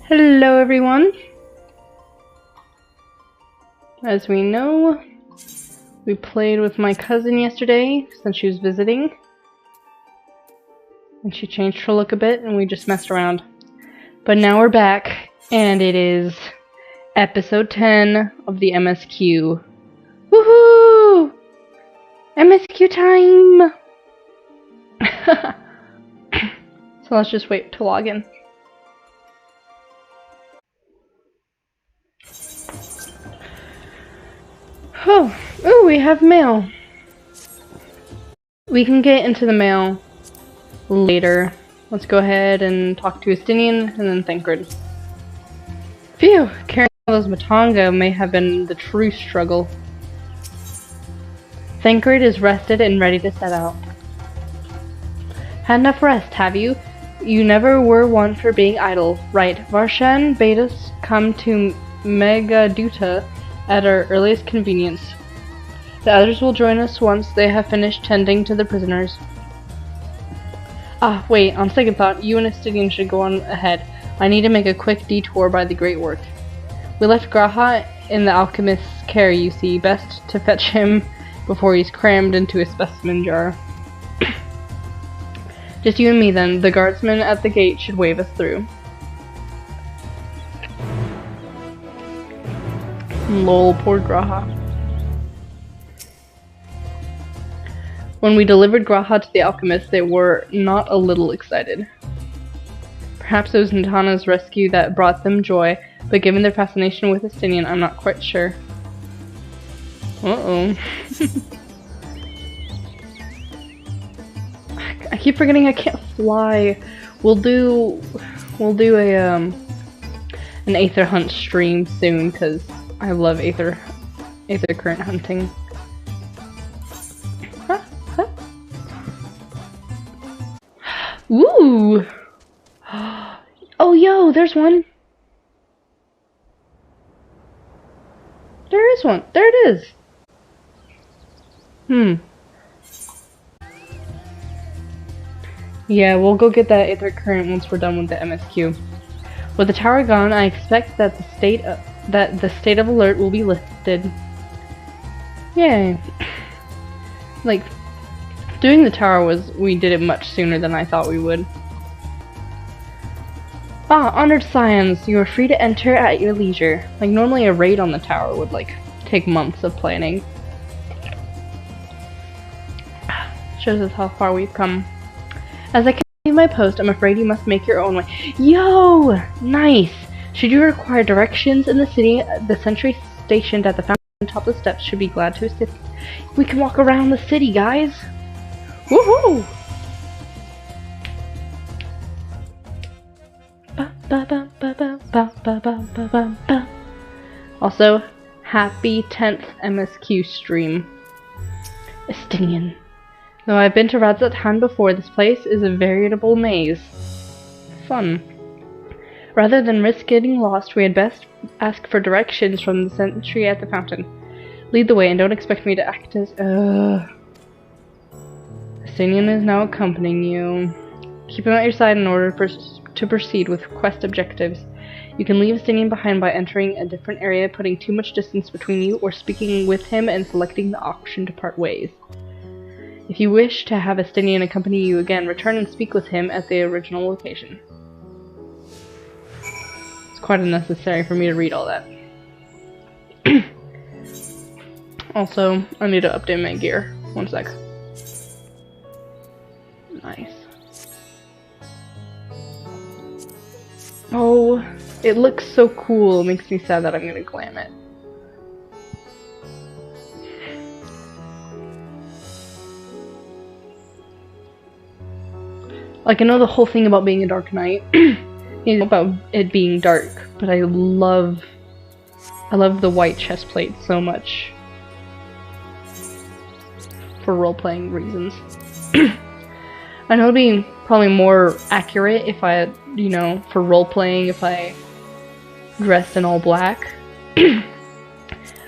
Hello everyone! As we know, we played with my cousin yesterday since she was visiting. And she changed her look a bit and we just messed around. But now we're back and it is episode 10 of the MSQ. Woohoo! MSQ time! So let's just wait to log in. Oh, we have mail. We can get into the mail later. Let's go ahead and talk to Estinian and then Thancred. Phew, carrying all those Matanga may have been the true struggle. Thancred is rested and ready to set out. Had enough rest, have you? You never were one for being idle, right? Varshan bade us come to Megaduta at our earliest convenience. The others will join us once they have finished tending to the prisoners. Ah, wait, on second thought, you and Estinian should go on ahead. I need to make a quick detour by the Great Work. We left Graha in the alchemist's care, you see. Best to fetch him before he's crammed into a specimen jar. Just you and me then. The guardsman at the gate should wave us through. Lol, poor Graha. When we delivered Graha to the alchemist, they were not a little excited. Perhaps it was Natana's rescue that brought them joy, but given their fascination with Estinian, I'm not quite sure. Uh-oh. I keep forgetting I can't fly. We'll do a an Aether Hunt stream soon because I love Aether current hunting. Huh? Huh? Ooh! Oh, yo, there's one. There is one. There it is. Yeah, we'll go get that Aether current once we're done with the MSQ. With the tower gone, I expect that the state of alert will be lifted. Yay. Like, doing the tower we did it much sooner than I thought we would. Ah, honored scions, you are free to enter at your leisure. Like, normally a raid on the tower would, like, take months of planning. Shows us how far we've come. As I continue my post, I'm afraid you must make your own way. Yo! Nice! Should you require directions in the city, the sentry stationed at the fountain on top of the steps should be glad to assist. We can walk around the city, guys! Woohoo! Also, happy 10th MSQ stream. Estinian. Though I've been to Radz-at-Han before, this place is a veritable maze. Fun. Rather than risk getting lost, we had best ask for directions from the sentry at the fountain. Lead the way and don't expect me to act as... Estinian is now accompanying you. Keep him at your side in order to proceed with quest objectives. You can leave Estinian behind by entering a different area, putting too much distance between you, or speaking with him and selecting the option to part ways. If you wish to have Estinian accompany you again, return and speak with him at the original location. It's quite unnecessary for me to read all that. Also, I need to update my gear. One sec. Nice. Oh, it looks so cool. It makes me sad that I'm gonna glam it. Like, I know the whole thing about being a Dark Knight is about it being dark, but I love the white chest plate so much. For role-playing reasons. I know it'd be probably more accurate if I, you know, for role-playing, if I dressed in all black.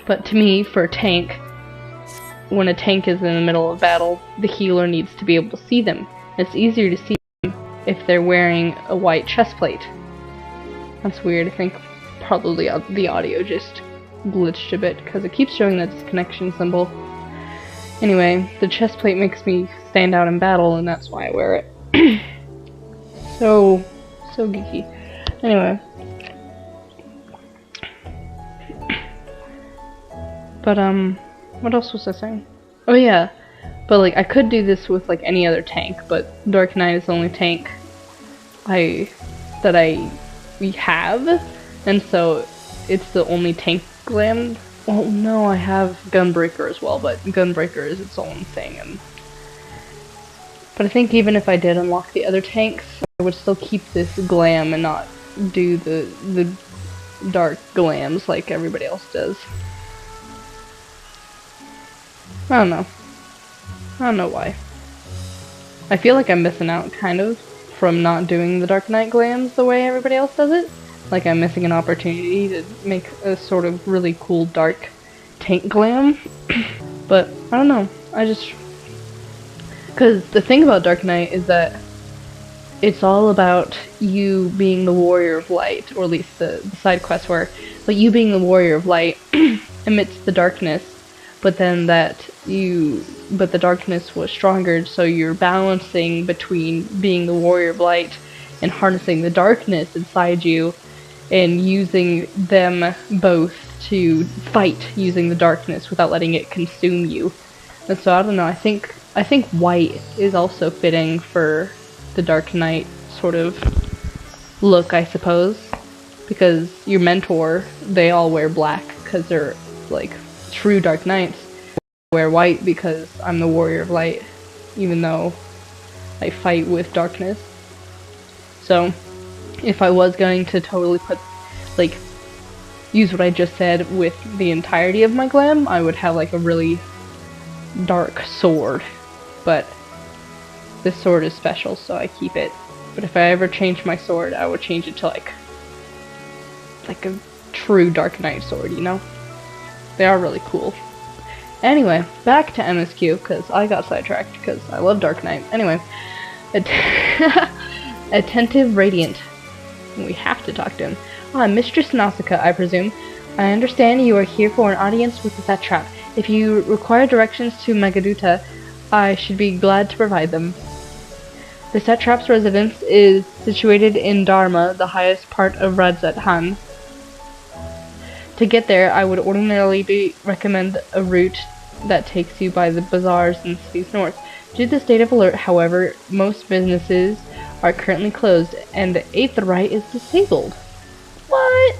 But to me, for a tank, when a tank is in the middle of battle, the healer needs to be able to see them. It's easier to see if they're wearing a white chest plate. That's weird. I think probably the audio just glitched a bit because it keeps showing that disconnection symbol. Anyway, the chest plate makes me stand out in battle, and that's why I wear it. so geeky. Anyway. But, what else was I saying? Oh yeah, but like, I could do this with like any other tank, but Dark Knight is the only tank we have, and so it's the only tank glam. Well, no, I have Gunbreaker as well, but Gunbreaker is its own thing, but I think even if I did unlock the other tanks, I would still keep this glam and not do the dark glams like everybody else does. I don't know. I don't know why. I feel like I'm missing out, kind of, from not doing the Dark Knight glams the way everybody else does it. Like I'm missing an opportunity to make a sort of really cool dark tank glam. But, I don't know. Because the thing about Dark Knight is that it's all about you being the warrior of light, or at least the side quest where, like, you being the warrior of light amidst the darkness, but then but the darkness was stronger, so you're balancing between being the warrior of light and harnessing the darkness inside you, and using them both to fight using the darkness without letting it consume you. And so I don't know, I think white is also fitting for the Dark Knight sort of look, I suppose, because your mentor, they all wear black because they're like true Dark Knights. I wear white because I'm the warrior of light, even though I fight with darkness. So if I was going to totally use what I just said with the entirety of my glam, I would have like a really dark sword, but this sword is special, so I keep it. But if I ever change my sword, I would change it to like a true Dark Knight sword, you know? They are really cool. Anyway, back to MSQ, because I got sidetracked, because I love Dark Knight. Anyway, Attentive Radiant. We have to talk to him. Ah, Mistress Nausicaa, I presume. I understand you are here for an audience with the satrap. If you require directions to Megaduta, I should be glad to provide them. The satrap's residence is situated in Dharma, the highest part of Radz-at-Han. To get there, I would ordinarily recommend a route that takes you by the bazaars and cities north. Due to the state of alert, however, most businesses are currently closed, and the Aetherite is disabled. What?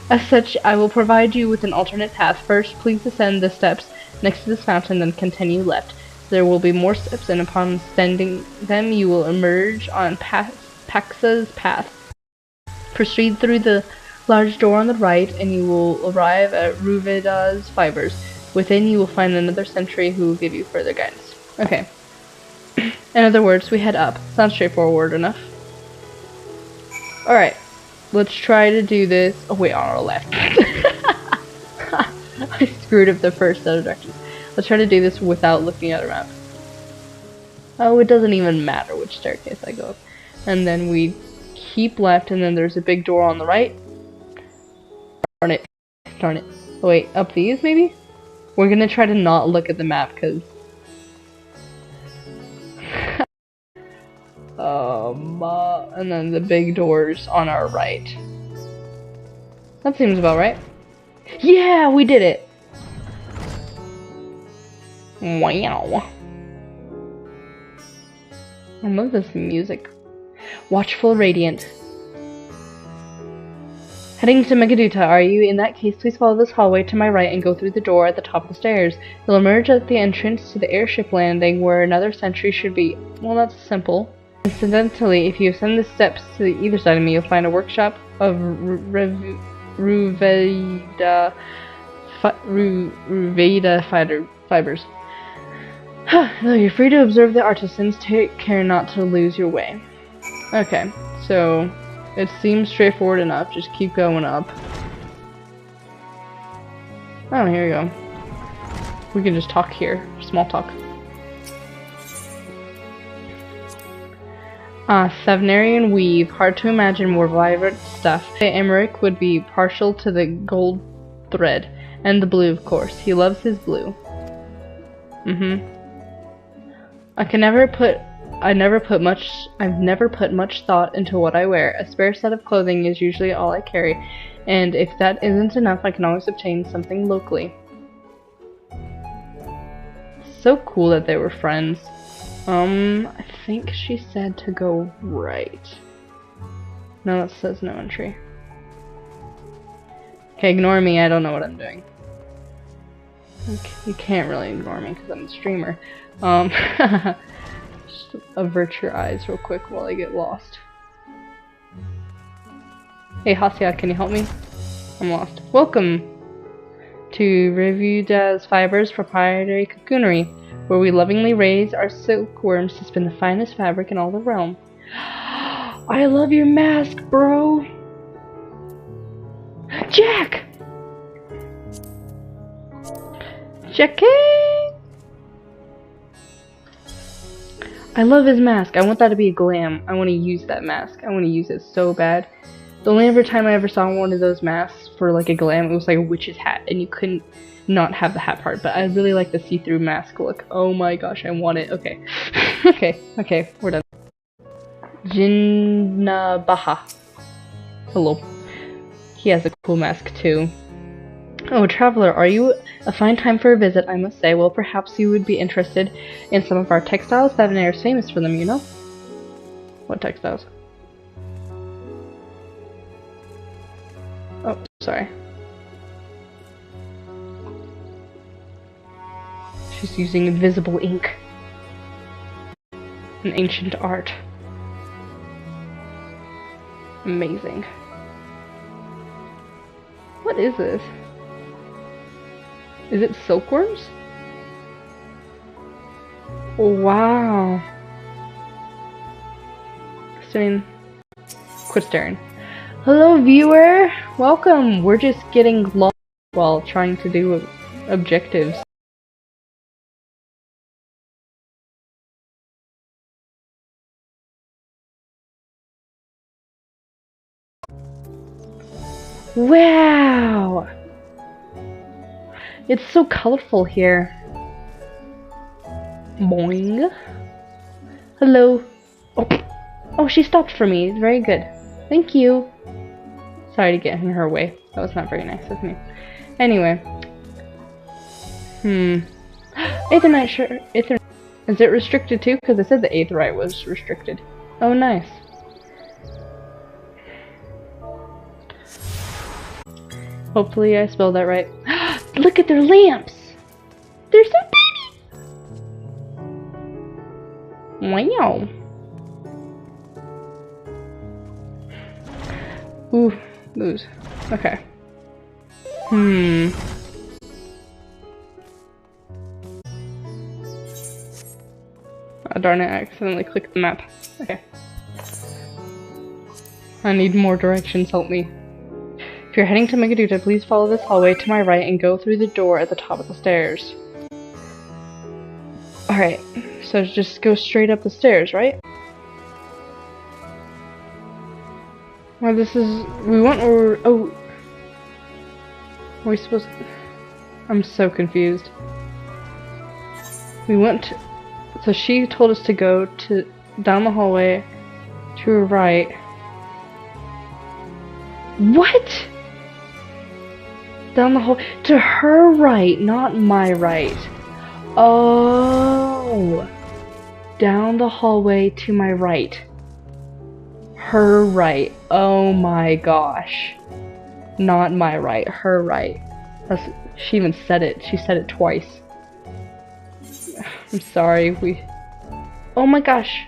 As such, I will provide you with an alternate path. First, please ascend the steps next to this fountain, then continue left. There will be more steps, and upon ascending them, you will emerge on Paxa's path. Proceed through the large door on the right, and you will arrive at Ruveda's fibers. Within, you will find another sentry who will give you further guidance. Okay. In other words, we head up. Sounds straightforward enough. Alright. Let's try to do this. Oh wait, on our left. I screwed up the first set of directions. Let's try to do this without looking at a map. Oh, it doesn't even matter which staircase I go up. And then we keep left, and then there's a big door on the right. Darn it. Darn it. Oh, wait, up these maybe? We're gonna try to not look at the map, because... and then the big doors on our right. That seems about right. Yeah, we did it! Wow. I love this music. Watchful Radiant. Heading to Megaduta, are you? In that case, please follow this hallway to my right and go through the door at the top of the stairs. You'll emerge at the entrance to the airship landing where another sentry should be. Well, that's simple. Incidentally, if you ascend the steps to either side of me, you'll find a workshop of Ruveda fibers. Though you're free to observe the artisans, take care not to lose your way. Okay, so it seems straightforward enough. Just keep going up. Oh, here we go. We can just talk here. Small talk. Savnarian weave. Hard to imagine more vibrant stuff. Emmerich would be partial to the gold thread. And the blue, of course. He loves his blue. I've never put much thought into what I wear. A spare set of clothing is usually all I carry, and if that isn't enough, I can always obtain something locally. So cool that they were friends. I think she said to go right. No, that says no entry. Okay, ignore me, I don't know what I'm doing. Okay, you can't really ignore me because I'm a streamer. Just avert your eyes real quick while I get lost. Hey Hasya, can you help me? I'm lost. Welcome to Revuda's Fibers Proprietary Cocoonery, where we lovingly raise our silkworms to spin the finest fabric in all the realm. I love your mask, bro! Jack! Jackie! I love his mask. I want that to be a glam. I want to use that mask. I want to use it so bad. The only other time I ever saw one of those masks for like a glam, it was like a witch's hat, and you couldn't not have the hat part, but I really like the see-through mask look. Oh my gosh, I want it. Okay. okay, we're done. Jinnabaha. Hello. He has a cool mask too. Oh, traveler, are you a fine time for a visit, I must say. Well, perhaps you would be interested in some of our textiles. Savanair is famous for them, you know? What textiles? Oh, sorry. She's using invisible ink. An ancient art. Amazing. What is this? Is it silkworms? Oh, wow. Quit staring. Hello, viewer! Welcome! We're just getting lost while trying to do objectives. Wow! It's so colorful here. Boing. Hello. Oh, she stopped for me. Very good. Thank you. Sorry to get in her way. That was not very nice of me. Anyway. Aetherite shirt. Is it restricted too? Because it said the Aetherite was restricted. Oh, nice. Hopefully I spelled that right. Look at their lamps! They're so baby! Wow. Ooh, booze. Okay. Oh, darn it, I accidentally clicked the map. Okay. I need more directions, help me. If you're heading to Megaduta, please follow this hallway to my right and go through the door at the top of the stairs. Alright, so just go straight up the stairs, right? Well, this is... we went over... oh... Are we supposed to... I'm so confused. We went to... so she told us to go to... down the hallway to her right. What?! Down the hall to her right, not my right. Oh, down the hallway to my right. Her right. Oh my gosh. Not my right, her right. She even said it. She said it twice. I'm sorry. Oh my gosh.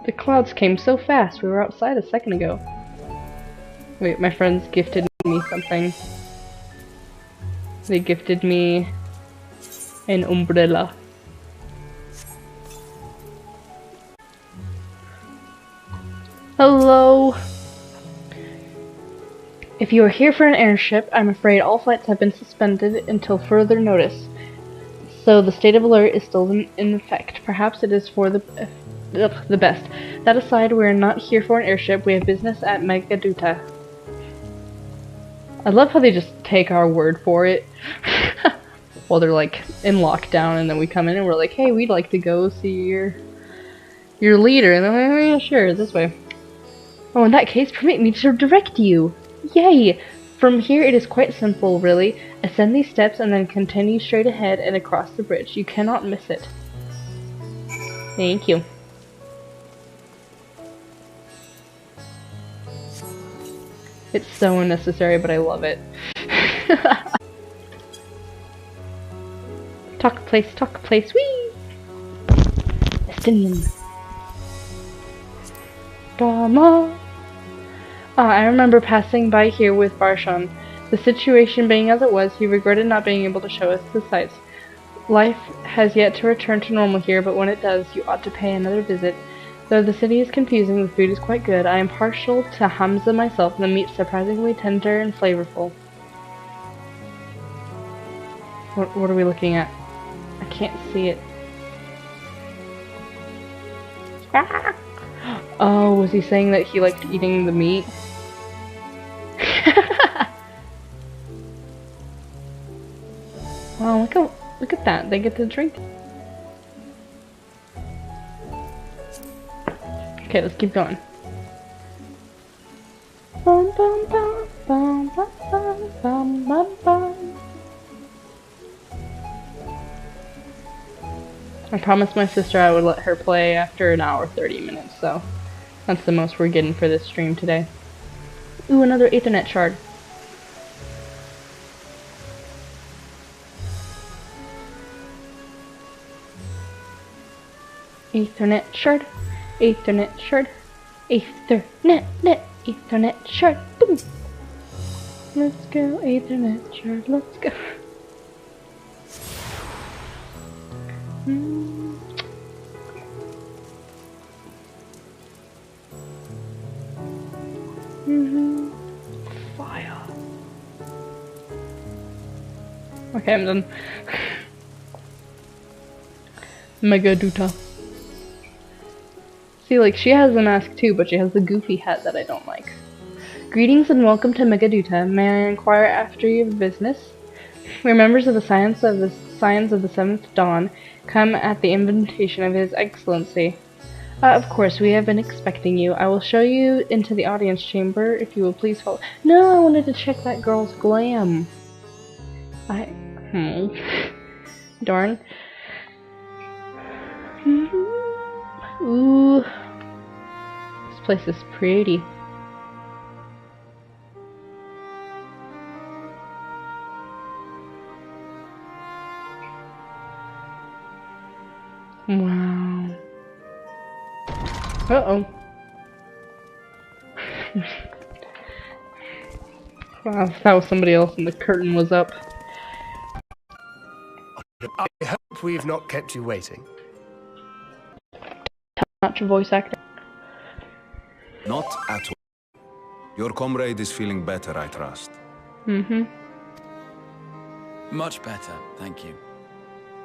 The clouds came so fast. We were outside a second ago. Wait, my friends gifted me something. They gifted me an umbrella. Hello! If you are here for an airship, I'm afraid all flights have been suspended until further notice. So the state of alert is still in effect. Perhaps it is for the the best. That aside, we're not here for an airship. We have business at Megaduta. I love how they just take our word for it. While they're like in lockdown, and then we come in and we're like, hey, we'd like to go see your leader. And they're like, oh yeah, sure, this way. Oh, in that case, permit me to direct you. Yay! From here it is quite simple, really. Ascend these steps and then continue straight ahead and across the bridge. You cannot miss it. Thank you. It's so unnecessary, but I love it. Talk place, whee! Estinian. Dama. I remember passing by here with Barshan. The situation being as it was, he regretted not being able to show us the sights. Life has yet to return to normal here, but when it does, you ought to pay another visit. Though the city is confusing, the food is quite good. I am partial to Hamza myself, and the meat's surprisingly tender and flavorful. What are we looking at? I can't see it. Ah! Oh, was he saying that he liked eating the meat? Wow, look at that. They get to drink. Okay, let's keep going. Bum, bum, bum, bum, bum, bum, bum, bum. I promised my sister I would let her play after an hour 30 minutes, so that's the most we're getting for this stream today. Ooh, another Ethernet shard. Ethernet shard. Ethernet shard. Ethernet shard. Boom. Let's go, Ethernet shard. Let's go. Fire. Okay, I'm done. Megaduta. See, like, she has the mask too, but she has the goofy hat that I don't like. Greetings and welcome to Megaduta. May I inquire after your business? We're members of the Science of the Seventh Dawn, come at the invitation of His Excellency. Of course, we have been expecting you. I will show you into the audience chamber, if you will please follow. No, I wanted to check that girl's glam. Darn. Ooh. This place is pretty. Wow. Uh-oh. Wow, if that was somebody else and the curtain was up. I hope we've not kept you waiting. Not your voice actor. Not at all. Your comrade is feeling better, I trust. Much better, thank you.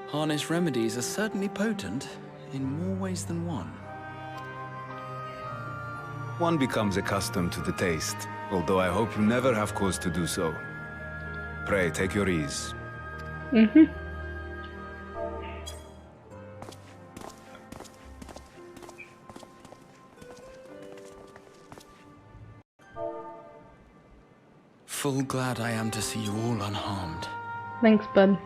Harness remedies are certainly potent, in more ways than one. One becomes accustomed to the taste, although I hope you never have cause to do so. Pray, take your ease. Full glad I am to see you all unharmed. Thanks, bud.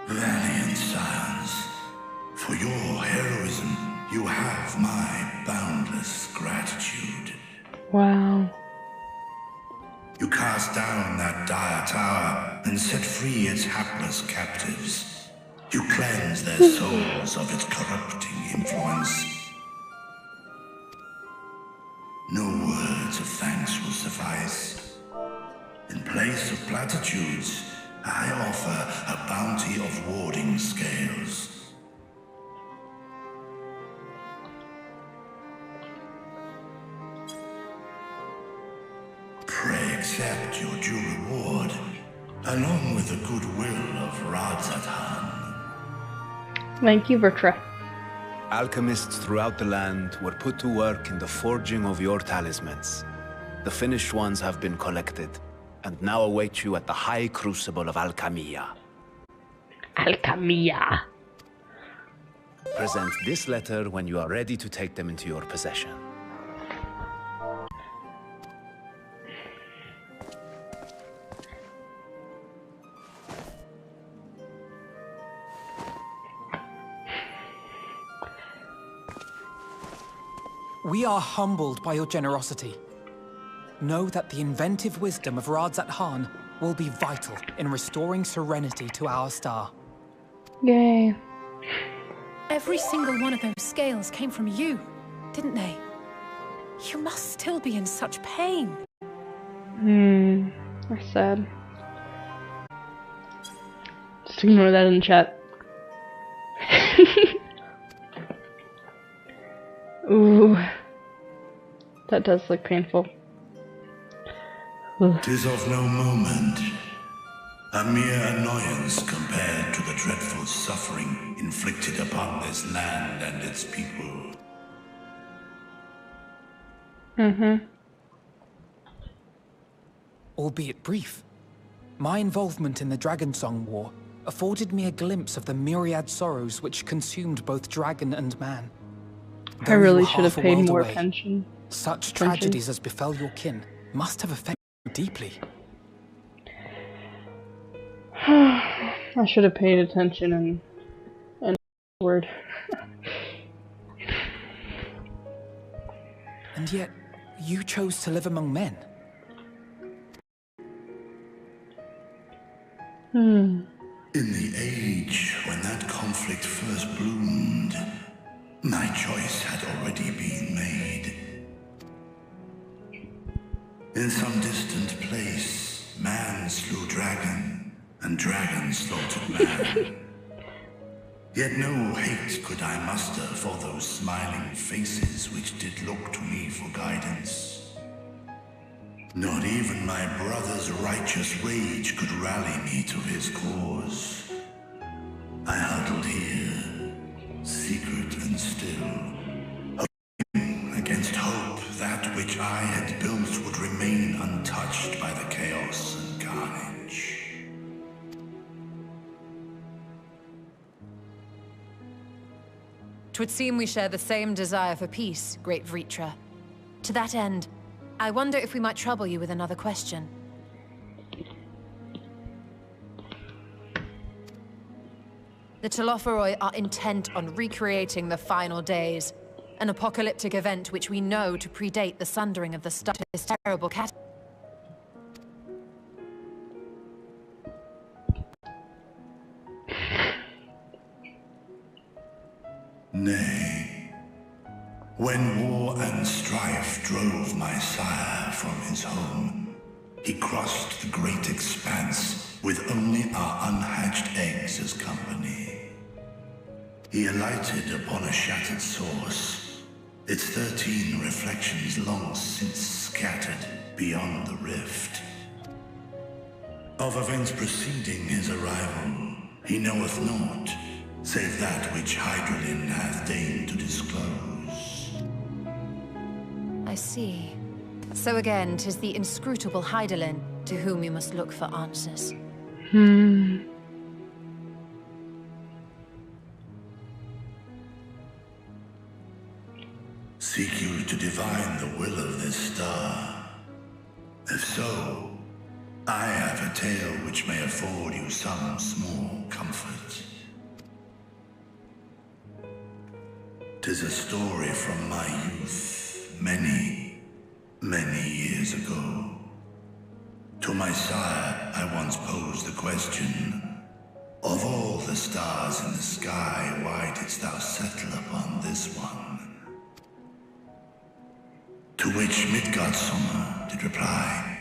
Valiant scions, for your heroism, you have my boundless gratitude. Wow. You cast down that dire tower and set free its hapless captives. You cleanse their souls of its corrupting influence. No words of thanks will suffice. In place of platitudes, I offer a bounty of warding scales. Pray accept your due reward. along with the goodwill of Radz-at-Han. Thank you, Vertra. Alchemists throughout the land were put to work in the forging of your talismans. The finished ones have been collected, and now await you at the High Crucible of Alchemia. Alchemia. Present this letter when you are ready to take them into your possession. We are humbled by your generosity. Know that the inventive wisdom of Radz-at-Han will be vital in restoring serenity to our star. Yay. Every single one of those scales came from you, didn't they? You must still be in such pain. That's sad. Just ignore that in the chat. Ooh. That does look painful. Ugh. 'Tis of no moment, a mere annoyance compared to the dreadful suffering inflicted upon this land and its people. Albeit brief, my involvement in the Dragon Song War afforded me a glimpse of the myriad sorrows which consumed both dragon and man. I really should have paid more attention. Such tragedies as befell your kin must have affected you deeply. I should have paid attention and word. And yet, you chose to live among men. In the age when that conflict first bloomed, my choice had already been made. In some distant place, man slew dragon, and dragon slaughtered man. Yet no hate could I muster for those smiling faces which did look to me for guidance. Not even my brother's righteous rage could rally me to his cause. I huddled here, secret and still, hoping against hope that which I had built would remain untouched by the chaos and carnage. 'Twould seem we share the same desire for peace, great Vritra. To that end, I wonder if we might trouble you with another question. The Telophoroi are intent on recreating the final days, an apocalyptic event which we know to predate the sundering of the stars of this terrible cat. Nay, when war and strife drove my sire from his home, he crossed the great expanse with only our unhatched eggs as company. He alighted upon a shattered source, its 13 reflections long since scattered beyond the rift. Of events preceding his arrival, he knoweth naught, save that which Hydralin hath deigned to disclose. I see. So again, 'tis the inscrutable Hydralin to whom you must look for answers. Seek you to divine the will of this star? If so, I have a tale which may afford you some small comfort. 'Tis a story from my youth, many, many years ago. To my sire, I once posed the question, of all the stars in the sky, why didst thou settle upon this one? To which Midgardsormr did reply,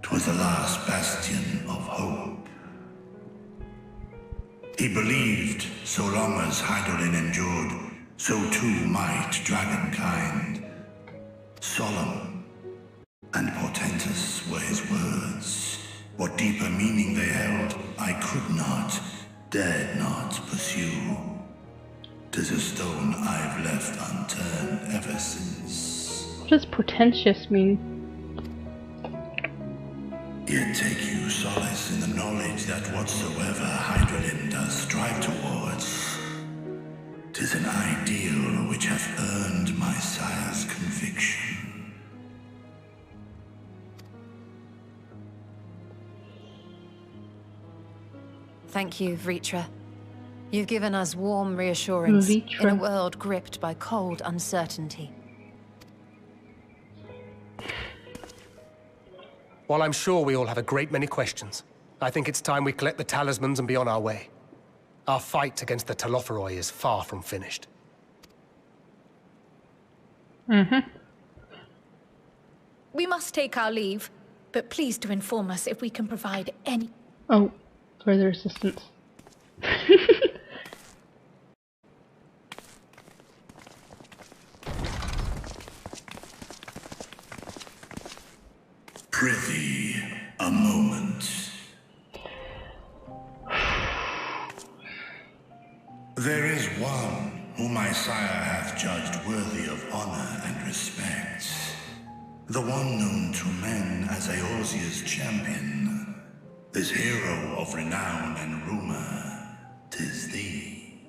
'twas the last bastion of hope. He believed so long as Hydralin endured, so too might dragonkind. Solemn and portentous were his words, What deeper meaning they held, I could not, dared not pursue. 'Tis a stone I've left unturned ever since. What does pretentious mean? Yet take you solace in the knowledge that whatsoever Hydralin does strive towards, 'tis an ideal which hath earned my sire's conviction. Thank you, Vritra. You've given us warm reassurance Vritra. in a world gripped by cold uncertainty. While I'm sure we all have a great many questions, I think it's time we collect the talismans and be on our way. Our fight against the Telophoroi is far from finished. We must take our leave, but please do inform us if we can provide any... Oh, further assistance. Prithee, a moment. There is one whom my sire hath judged worthy of honor and respect. The one known to men as Eorzea's champion. This hero of renown and rumor, 'tis thee.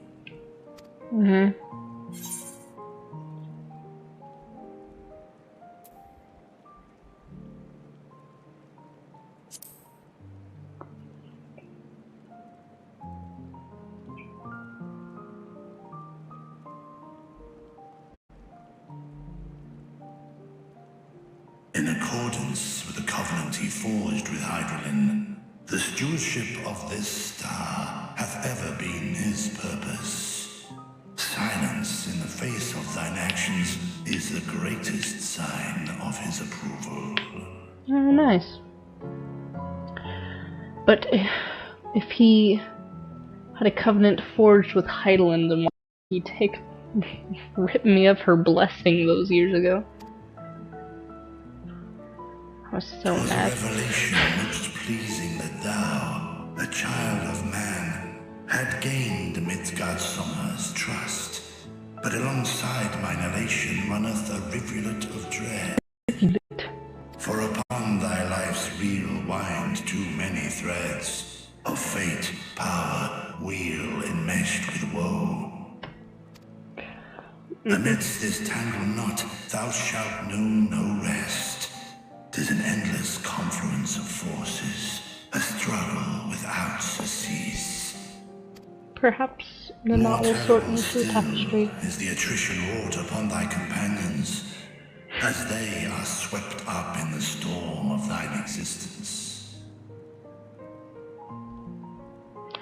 In accordance with the covenant he forged with Hydralin, the stewardship of this star hath ever been his purpose. Silence in the face of thine actions is the greatest sign of his approval. Oh, nice. But if he had a covenant forged with Hydaelyn, then why did he rip me of her blessing those years ago? I was so 'Twas mad. a revelation most pleasing that thou, a child of man, had gained Midgardsormr's trust. But alongside mine elation runneth a rivulet of dread. For upon thy life's reel wind too many threads of fate, power, wheel enmeshed with woe. Amidst this tangled knot thou shalt know no rest. 'Tis an endless confluence of forces, a struggle without surcease. Perhaps the knot will sort into a tapestry. Is the attrition wrought upon thy companions, as they are swept up in the storm of thine existence.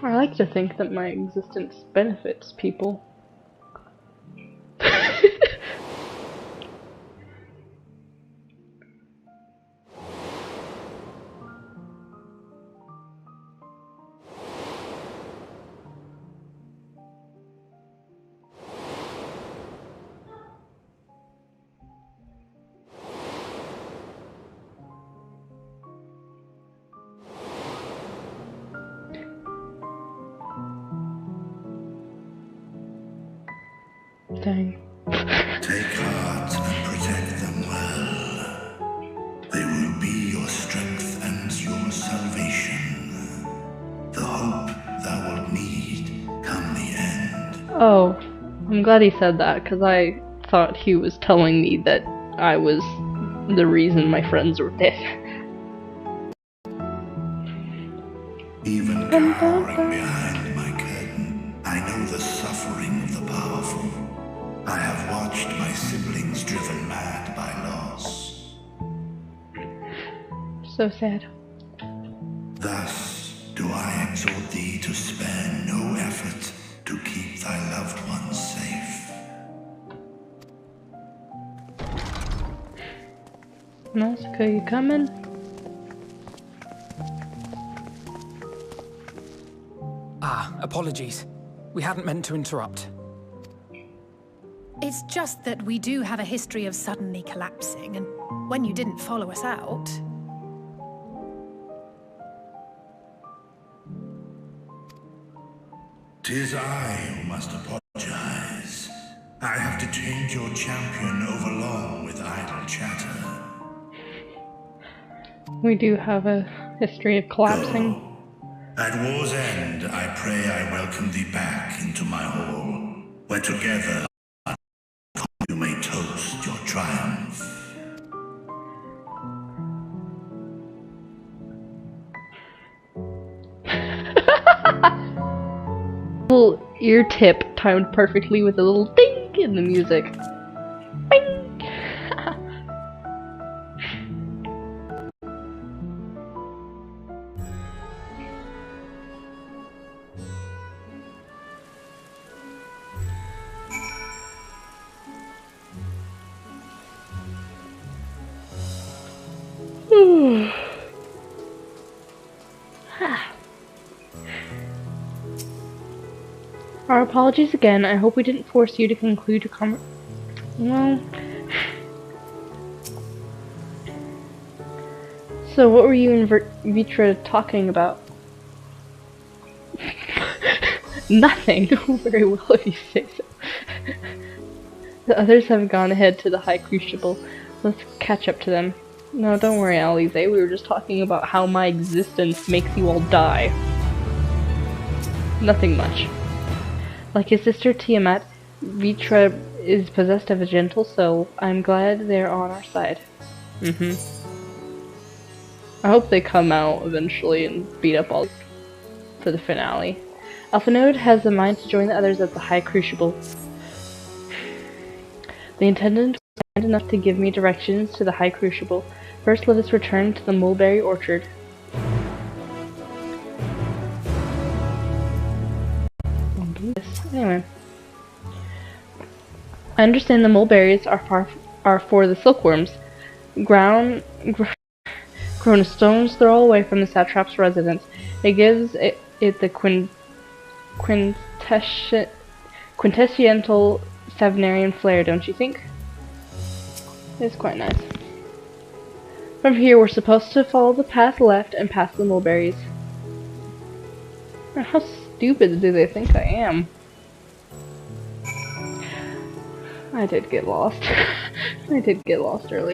I like to think that my existence benefits people. Dang. Take heart and protect them well. They will be your strength and your salvation. The hope thou wilt need come the end. Oh, I'm glad he said that, because I thought he was telling me that I was the reason my friends were dead. Even cowering behind my curtain, I know the suffering of the powerful. I have watched my siblings driven mad by loss. So sad. Thus do I exhort thee to spare no effort to keep thy loved ones safe. Nazca, you coming? Apologies. We hadn't meant to interrupt. It's just that we do have a history of suddenly collapsing, and when you didn't follow us out... 'Tis I who must apologize. I have detained your champion overlong with idle chatter. We do have a history of collapsing. Go. At war's end, I pray I welcome thee back into my hall, where together you may toast your triumph. Little ear tip timed perfectly with a little ding in the music. Bing! Our apologies again. I hope we didn't force you to conclude your well... So what were you and Vitra talking about? Nothing. Very well if you say so. The others have gone ahead to the High Crucible. Let's catch up to them. No, don't worry, Alize. We were just talking about how my existence makes you all die. Nothing much. Like his sister Tiamat, Vitra is possessed of a gentle soul. I'm glad they're on our side. I hope they come out eventually and beat up all for the finale. Alphanode has the mind to join the others at the High Crucible. The intendant was kind enough to give me directions to the High Crucible. First, let us return to the mulberry orchard. Anyway, I understand the mulberries are for the silkworms. Grown a stone's throw away from the satrap's residence. It gives it the quintessential Savinarian flair, don't you think? It's quite nice. From here, we're supposed to follow the path left and past the mulberries. How stupid do they think I am? I did get lost. I did get lost earlier.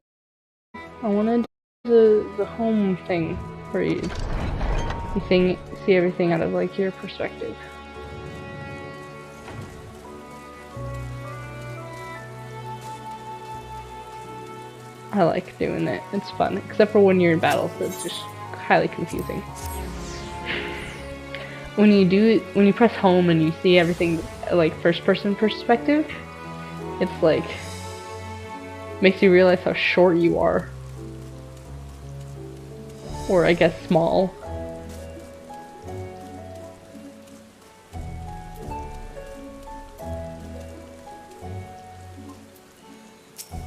I wanted the home thing where you see everything out of like your perspective. I like doing it. It's fun, except for when you're in battle, so it's just highly confusing. When you press home and you see everything like first-person perspective, it's like makes you realize how short you are, or I guess small.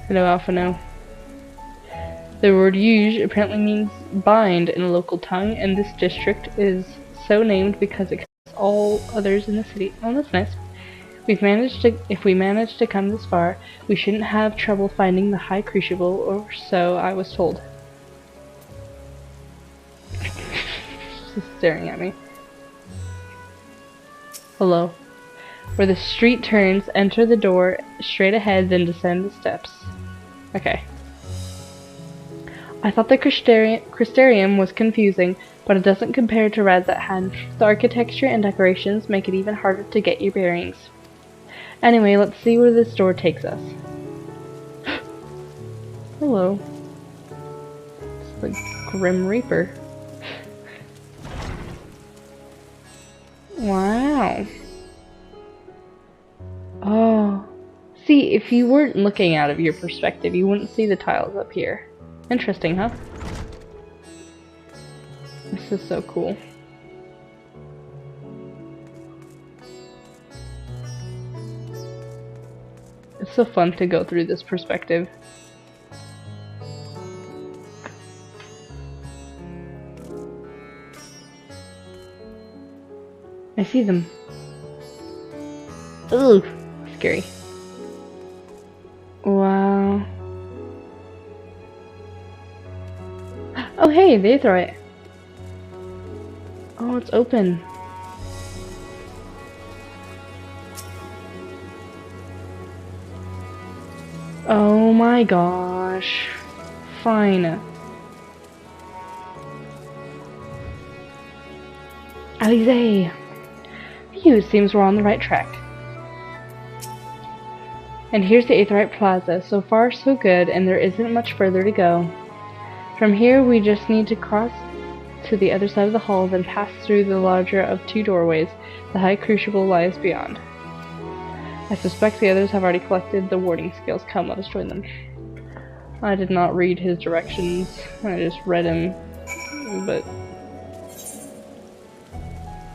Hello, Alphano. The word "yuge" apparently means bind in a local tongue, and this district is so named because it covers all others in the city. Oh, that's nice. If we managed to come this far, we shouldn't have trouble finding the High Crucible, or so I was told. She's staring at me. Hello. Where the street turns, enter the door straight ahead, then descend the steps. Okay. I thought the Crystarium was confusing, but it doesn't compare to Radz-at-Han. The architecture and decorations make it even harder to get your bearings. Anyway, let's see where this door takes us. Hello. It's the Grim Reaper. Wow. Oh. See, if you weren't looking out of your perspective, you wouldn't see the tiles up here. Interesting, huh? This is so cool. It's so fun to go through this perspective. I see them. Ooh, scary. Wow. Oh hey, they throw it. Oh, it's open. Oh my gosh. Fine. Alize! Phew, seems we're on the right track. And here's the Aetheryte Plaza. So far, so good, and there isn't much further to go. From here, we just need to cross to the other side of the hall, then pass through the larger of two doorways. The High Crucible lies beyond. I suspect the others have already collected the warding skills. Come, let us join them. I did not read his directions. I just read him. But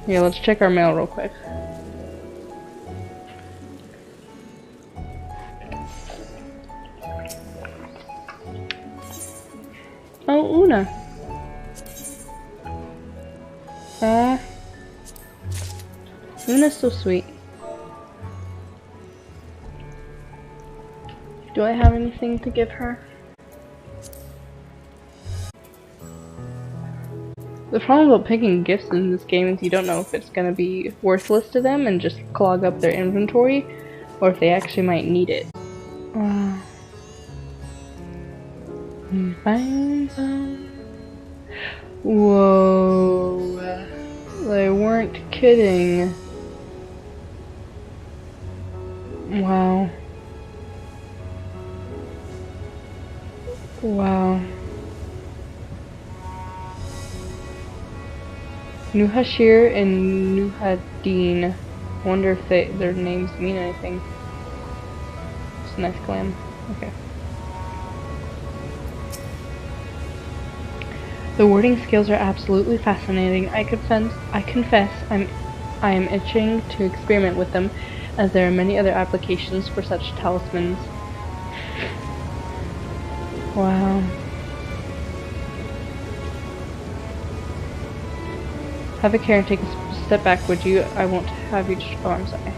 yeah, let's check our mail real quick. Oh, Una. Una's so sweet. Do I have anything to give her? The problem about picking gifts in this game is you don't know if it's going to be worthless to them and just clog up their inventory, or if they actually might need it. Whoa. They weren't kidding. Wow. Wow. Nuhashir and Nuhadin. Wonder if their names mean anything. It's a nice clan. Okay. The warding skills are absolutely fascinating. I confess I am itching to experiment with them, as there are many other applications for such talismans. Wow. Have a care and take a step back, would you? I won't have you oh, I'm sorry.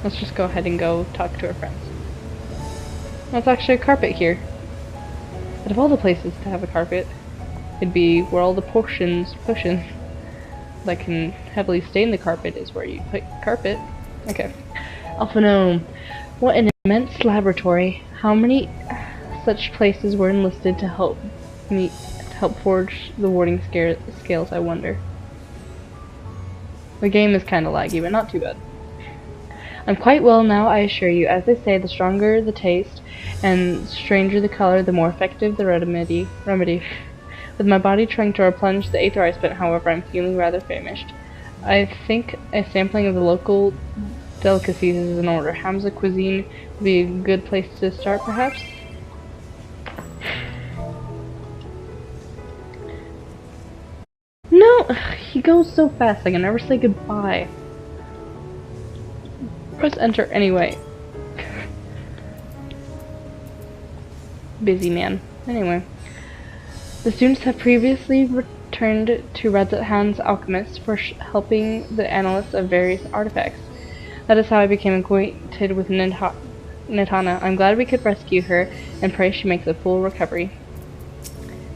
Let's just go ahead and go talk to our friends. Well, it's actually a carpet here. Out of all the places to have a carpet, it'd be where all the potions that can heavily stain the carpet is where you put carpet. Okay. Alpha Gnome. What an immense laboratory. How many such places were enlisted to help forge the warding scales, I wonder. The game is kinda laggy, but not too bad. I'm quite well now, I assure you. As they say, the stronger the taste and stranger the color, the more effective the remedy. With my body trying to replenish the aether I spent, however, I'm feeling rather famished. I think a sampling of the local delicacies is in order. Hamza cuisine would be a good place to start, perhaps? No! He goes so fast, I can never say goodbye. Press enter anyway. Busy man. Anyway. The students have previously returned to Radz-at-Han's alchemist for helping the analysts of various artifacts. That is how I became acquainted with Nitana. I'm glad we could rescue her, and pray she makes a full recovery.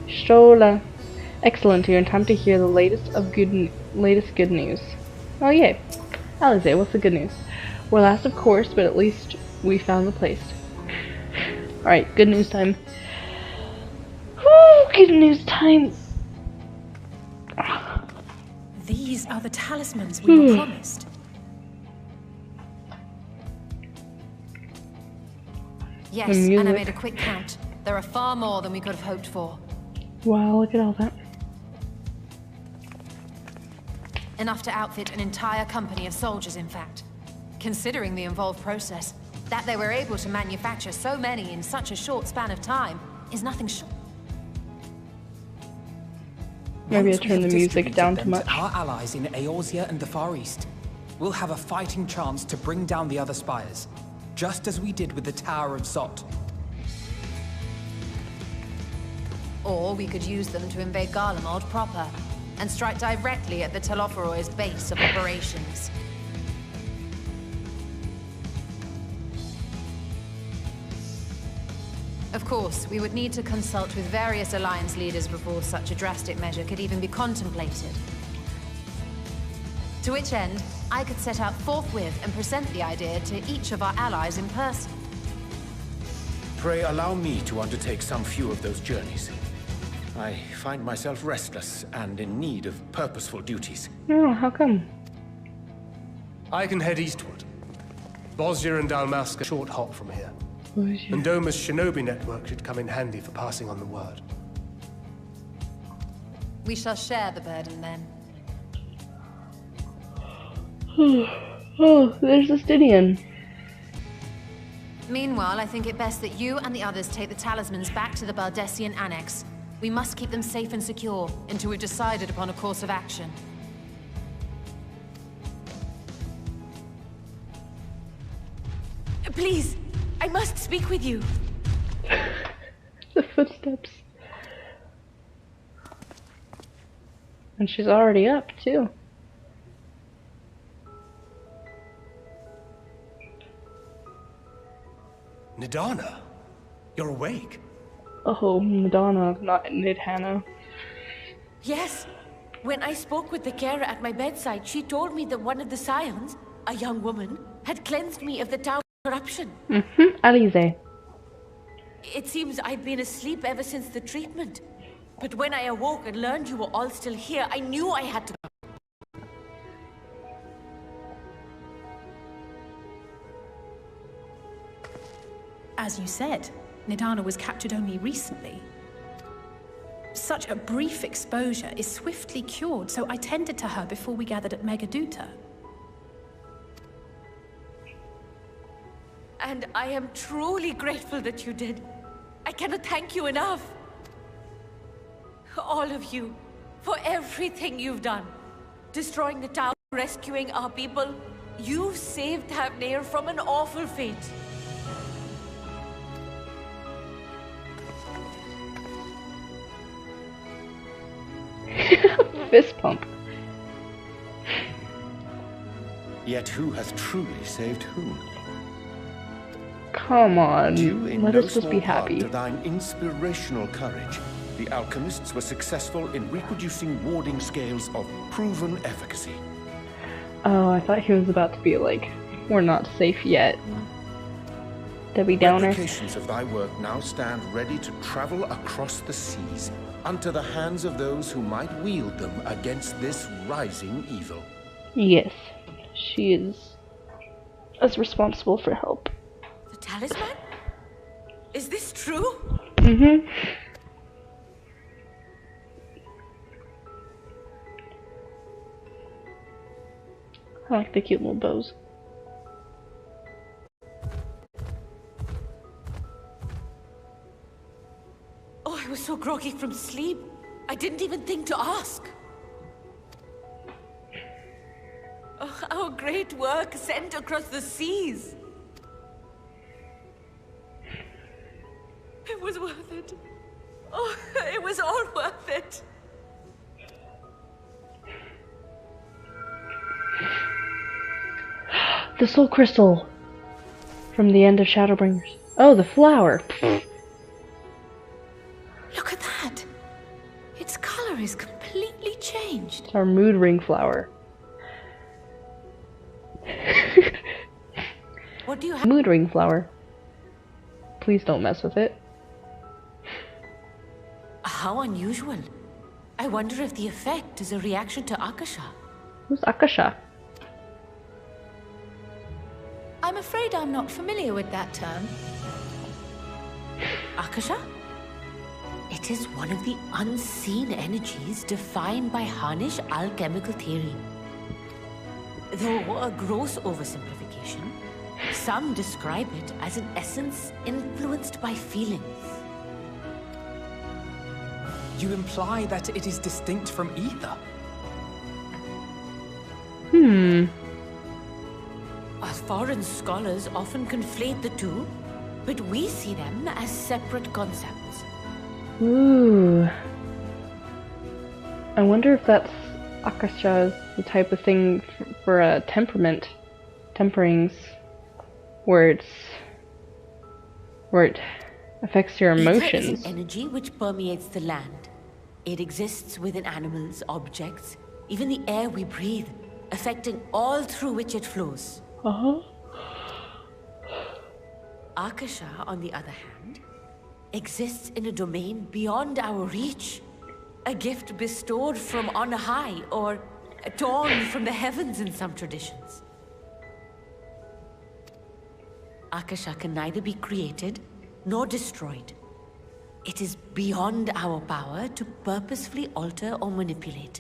Stola. Excellent, you're in time to hear the latest good news. Oh yay. Alize, what's the good news? We're last of course, but at least we found the place. Alright, good news time. Woo, good news time. These are the talismans we were promised. Yes, and I made a quick count. There are far more than we could have hoped for. Wow, look at all that. Enough to outfit an entire company of soldiers, in fact. Considering the involved process, that they were able to manufacture so many in such a short span of time is nothing short. Maybe I turned the music down too much. Our allies in Eorzea and the Far East will have a fighting chance to bring down the other spires, just as we did with the Tower of Zot. Or we could use them to invade Garlemald proper, and strike directly at the Telophoroid's base of operations. Of course, we would need to consult with various Alliance leaders before such a drastic measure could even be contemplated. To which end, I could set out forthwith and present the idea to each of our allies in person. Pray allow me to undertake some few of those journeys. I find myself restless and in need of purposeful duties. Oh, how come? I can head eastward. Bosnia and Dalmask are short hop from here. And Doma's shinobi network should come in handy for passing on the word. We shall share the burden then. Oh, there's Justinian. Meanwhile, I think it best that you and the others take the talismans back to the Baldessian Annex. We must keep them safe and secure until we've decided upon a course of action. Please, I must speak with you. The footsteps. And she's already up, too. Nidana, you're awake. Oh, Madonna, not Nidhana. Yes. When I spoke with the carer at my bedside, she told me that one of the scions, a young woman, had cleansed me of the tower corruption. Alize. It seems I've been asleep ever since the treatment. But when I awoke and learned you were all still here, I knew I had to... As you said, Nidana was captured only recently. Such a brief exposure is swiftly cured, so I tended to her before we gathered at Megaduta. And I am truly grateful that you did. I cannot thank you enough. All of you, for everything you've done. Destroying the tower, rescuing our people. You've saved Thavnair from an awful fate. Fist pump. Yet who hath truly saved whom? Come on, Due in let no us just be small part happy. to thine inspirational courage, the alchemists were successful in reproducing warding scales of proven efficacy. Oh, I thought he was about to be like, we're not safe yet. Debbie Downer. Replications of thy work now stand ready to travel across the seas, unto the hands of those who might wield them against this rising evil. Yes, she is as responsible for help. The talisman? Is this true? Mm-hmm. I like the cute little bows. Oh, I was so groggy from sleep. I didn't even think to ask. Oh, our great work sent across the seas. It was worth it. Oh, it was all worth it. The soul crystal from the end of Shadowbringers. Oh, the flower. Look at that! Its color is completely changed. It's our mood ring flower. What do you have? Mood ring flower. Please don't mess with it. How unusual. I wonder if the effect is a reaction to Akasha. Who's Akasha? I'm afraid I'm not familiar with that term. Akasha? It is one of the unseen energies defined by Harnish alchemical theory. Though a gross oversimplification, some describe it as an essence influenced by feelings. You imply that it is distinct from ether? Foreign scholars often conflate the two, but we see them as separate concepts. Ooh. I wonder if that's Akasha, the type of thing for a temperings, where it affects your emotions. Ether is an energy which permeates the land. It exists within animals, objects, even the air we breathe, affecting all through which it flows. Uh-huh. Akasha, on the other hand, exists in a domain beyond our reach. A gift bestowed from on high, or torn from the heavens in some traditions. Akasha can neither be created nor destroyed. It is beyond our power to purposefully alter or manipulate.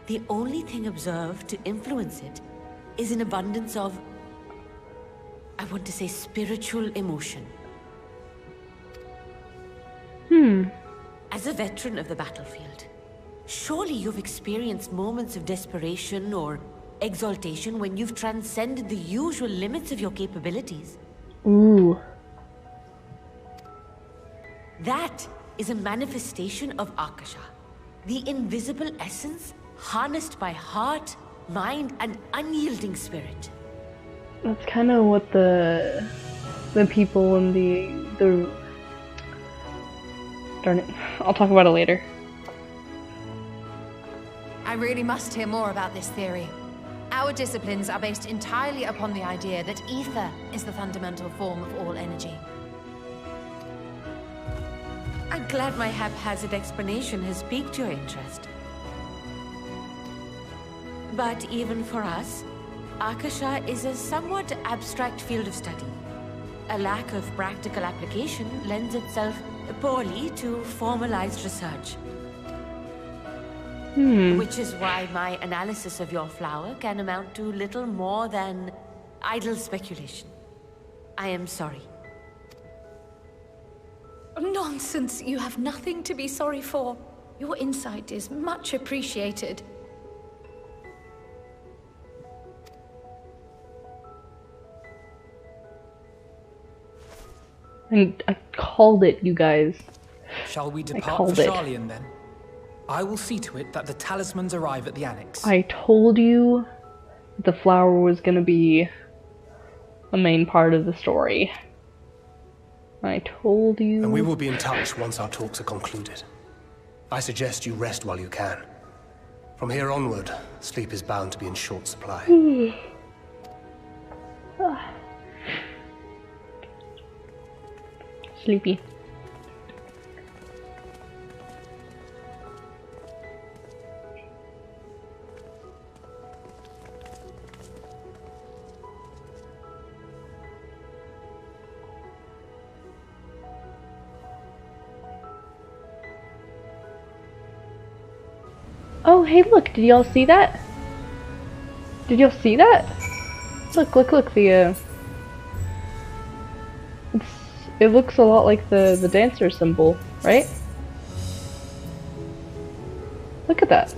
The only thing observed to influence it is an abundance of, I want to say, spiritual emotion. As a veteran of the battlefield, surely you've experienced moments of desperation or exaltation when you've transcended the usual limits of your capabilities. Ooh. That is a manifestation of Akasha, the invisible essence harnessed by heart, mind, and unyielding spirit. That's kind of what the people in the darn it, I'll talk about it later. I really must hear more about this theory. Our disciplines are based entirely upon the idea that ether is the fundamental form of all energy. I'm glad my haphazard explanation has piqued your interest. But even for us, Akasha is a somewhat abstract field of study. A lack of practical application lends itself poorly to formalized research. Which is why my analysis of your flower can amount to little more than idle speculation. I am sorry. Nonsense! You have nothing to be sorry for. Your insight is much appreciated. And I called it, you guys. Shall we depart for Sharlayan then? I will see to it that the talismans arrive at the annex. I told you the flower was gonna be a main part of the story. I told you. And we will be in touch once our talks are concluded. I suggest you rest while you can. From here onward, sleep is bound to be in short supply. Sleepy. Oh, hey, look, did y'all see that? Did y'all see that? Look, it looks a lot like the dancer symbol, right? Look at that.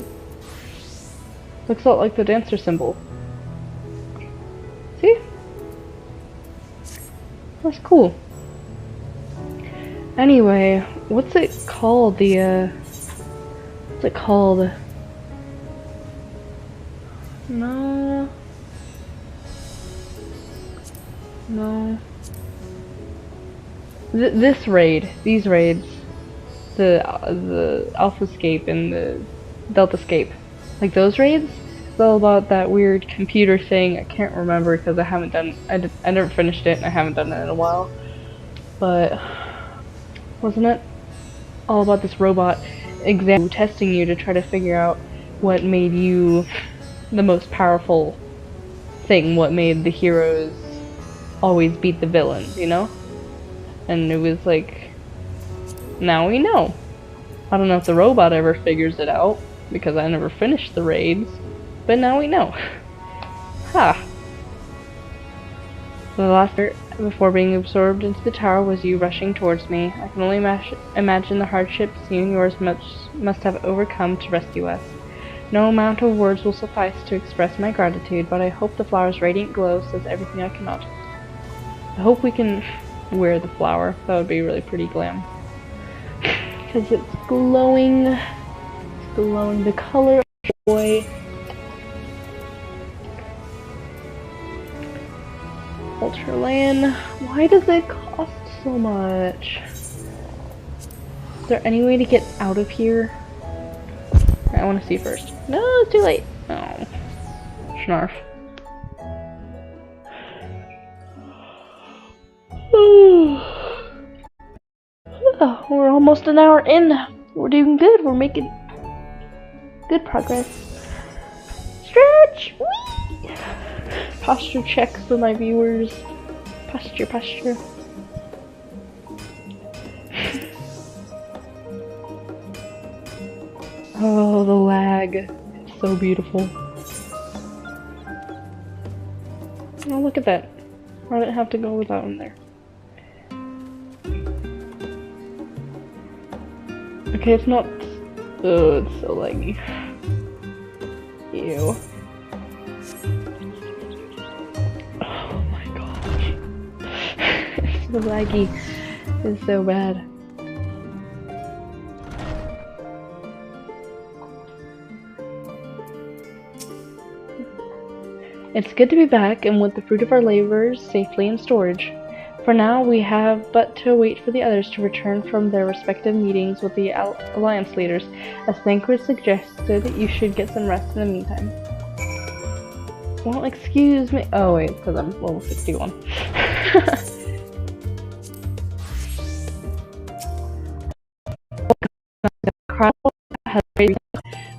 Looks a lot like the dancer symbol. See? That's cool. Anyway, what's it called? What's it called? No. These raids, the Alphascape and the Deltascape, like those raids, it's all about that weird computer thing. I can't remember because I never finished it and I haven't done it in a while. But wasn't it all about this robot testing you to try to figure out what made you the most powerful thing, what made the heroes always beat the villains, you know? And it was like, now we know. I don't know if the robot ever figures it out, because I never finished the raids, but now we know. Ha! The last part before being absorbed into the tower was you rushing towards me. I can only imagine the hardships you and yours must have overcome to rescue us. No amount of words will suffice to express my gratitude, but I hope the flower's radiant glow says everything I cannot. I hope we can wear the flower. That would be really pretty glam. Because it's glowing. It's glowing the color of joy. Ultraland. Why does it cost so much? Is there any way to get out of here? I want to see first. No, it's too late. Oh. Snarf. Oh, we're almost an hour in. We're doing good. We're making good progress. Stretch! Whee! Posture check for my viewers. Posture, posture. Oh, the lag. It's so beautiful. Oh, look at that. I didn't have to go without him there. Okay, it's not. Oh, it's so laggy. Ew. Oh my gosh. It's so laggy. It's so bad. It's good to be back and with the fruit of our labors safely in storage. For now, we have but to wait for the others to return from their respective meetings with the Alliance leaders. As Thancred suggested, you should get some rest in the meantime. Well, excuse me. Oh wait, because I'm level 61.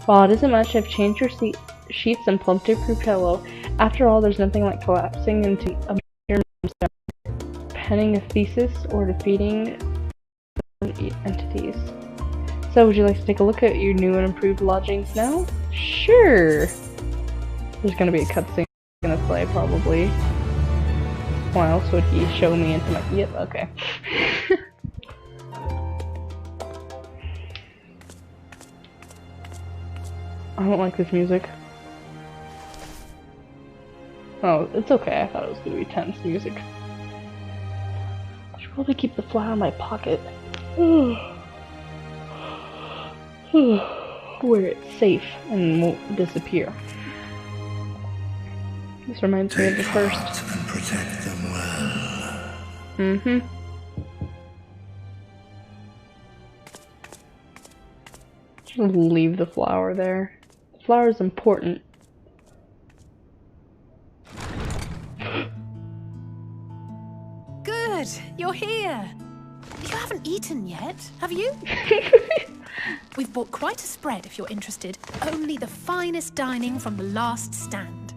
While it isn't much, I've changed your sheets and plumped your crew pillow. After all, there's nothing like collapsing into a major milestone, penning a thesis, or defeating entities. So, would you like to take a look at your new and improved lodgings now? Sure! There's gonna be a cutscene gonna play, probably. Why else would he show me into my... Yep, okay. I don't like this music. Oh, it's okay. I thought it was gonna be tense music. I should probably keep the flower in my pocket. Where it's safe and won't disappear. This reminds me of the first. And protect them well. Mm-hmm. Just leave the flower there. The flower is important. Good, you're here. You haven't eaten yet, have you? We've bought quite a spread if you're interested. Only the finest dining from the last stand.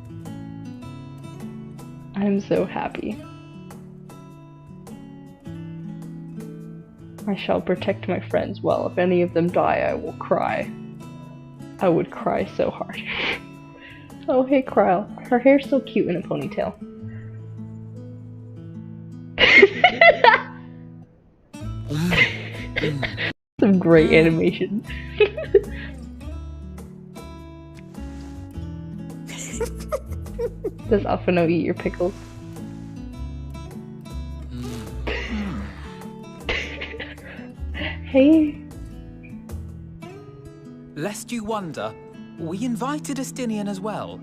I'm so happy. I shall protect my friends well. If any of them die, I will cry. I would cry so hard. Oh, hey, Kryle. Her hair's so cute in a ponytail. Some great animation. Does Alphino eat your pickles? Hey. Lest you wonder, we invited Estinian as well.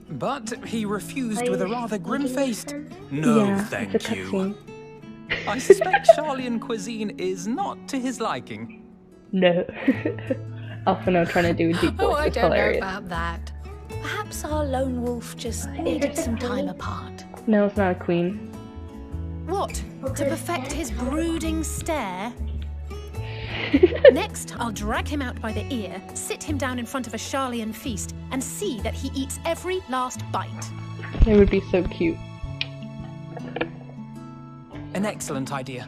But he refused with a rather grim-faced, "No, Yeah, thank it's a you." cutscene. I suspect Charlian cuisine is not to his liking. No. Alphino trying to do a deep voice. Oh, I It's don't hilarious. know about that. Perhaps our lone wolf just needed some time apart. No, it's not a queen. What? To perfect his brooding stare? Next, I'll drag him out by the ear, sit him down in front of a Charlian feast, and see that he eats every last bite. It would be so cute. An excellent idea.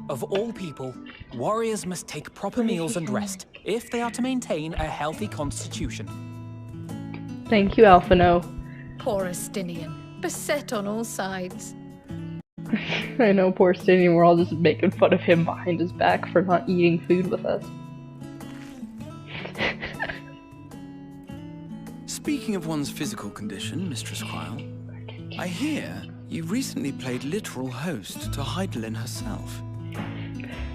Of all people, warriors must take proper meals and rest if they are to maintain a healthy constitution. Thank you, Alphino. Poor Estinian, beset on all sides. I know, poor Stinian, we're all just making fun of him behind his back for not eating food with us. Speaking of one's physical condition, Mistress Kryle, I hear you recently played literal host to Heidelin herself.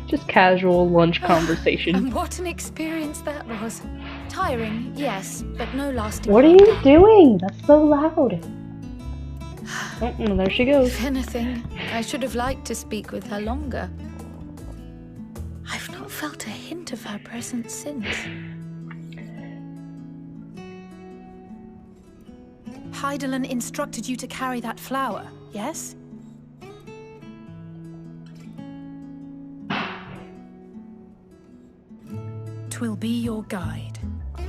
Just casual lunch conversation. And what an experience that was. Tiring, yes, but no lasting. What are you doing? That's so loud. Oh, well, there she goes. If anything, I should have liked to speak with her longer. I've not felt a hint of her presence since. Heidelin instructed you to carry that flower, yes? 'Twill be your guide,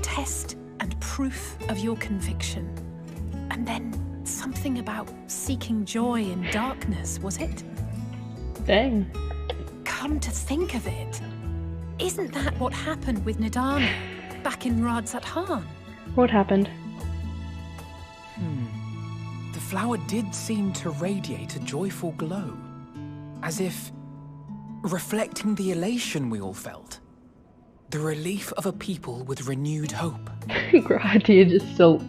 test and proof of your conviction. And then something about seeking joy in darkness, was it? Dang. Come to think of it, isn't that what happened with Nidana back in Radz-at-Han? What happened? The flower did seem to radiate a joyful glow, as if reflecting the elation we all felt. The relief of a people with renewed hope. Gratia just still